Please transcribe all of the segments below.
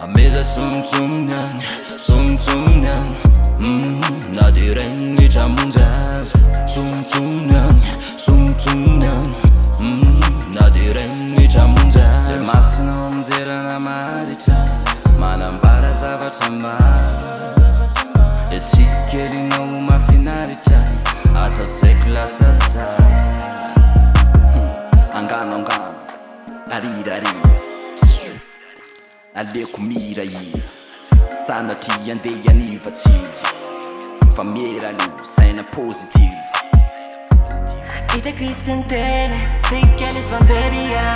Ameza sumtsumnyan, sumtsumnyan Nadiren nichamunzaz Sumtsumnyan, sumtsumnyan Nadiren nichamunzaz Le masino mzera maricha Manambara zavachamba Le tsikeri no mafinaricha Atatsekla sasa Angano angano Arira arira Aleko miraira Sanatria andeha anivatsiva Fa mieralo saina positive Hitako itsenteny Tsika lesy vanjeria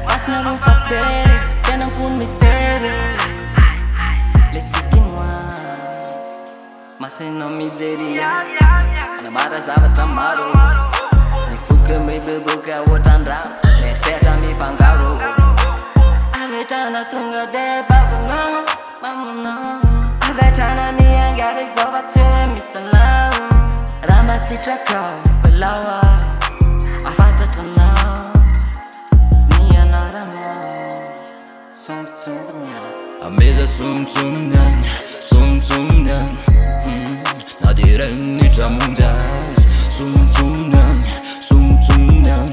Masina ro mifapitery Tena mifony mistery Le tsikinoa Masina mijeria Namara zavatra maro Mifoka mibeboka ohatran-drano Mieritreritra mifangaro Avetrana tonga de babona mamona Avetrana miangary zao fa tsy hoe mitalao Raha masitraka belao ary afantatranao Ny anaranao Sumtsumnyan Ameza sumtsumnyan, sumtsumnyan Nadiren nichamunzaz Sumtsumnyan, sumtsumnyan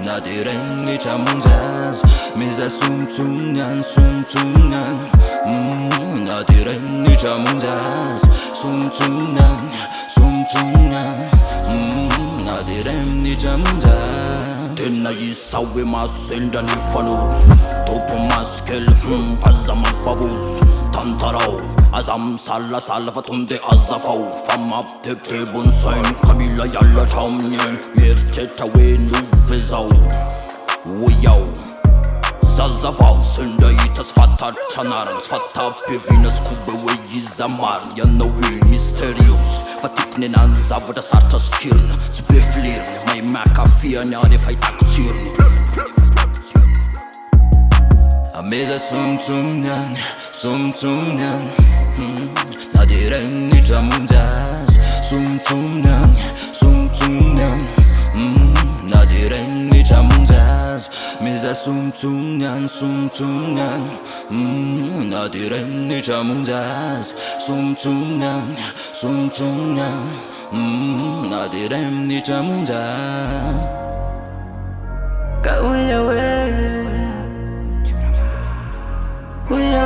Nadiren nichamunzaz Meza sumtsumnyan, sumtsumnyan Nadiren nichamunzaz Sumtsumnyan, sumtsumnyan Nadiren nichamunzaz Tena isao hoe masendra ny fanozo Topo maskely aza mampavozo Tantarao aza misalasala fa tonde aza fao Fa mampitebitebo ny sainy ka mila hialatra amin'eny Mieritreritra hoe nove zao Hoe iaho Zazavao sendra hita sy fantatitra anarany Sy fatampevina sy kobe hoe iza mariny Ianao hoe mysterious Fa tikony enany zavatra sarotra sy kirina Tsy be filiriny Mahay makafiany aho rehefa hitako tsirony Ameza sumtsumnyan, sumtsumnyan Nadiren nichamunzaz Sumtsumnyan, sumtsumnyan Nadiren nichamunzaz Meza sumtsumnyan, sumtsumnyan Nadiren nichamunzaz Sumtsumnyan, sumtsumnyan Nadiren nichamunzaz Kauya we Uya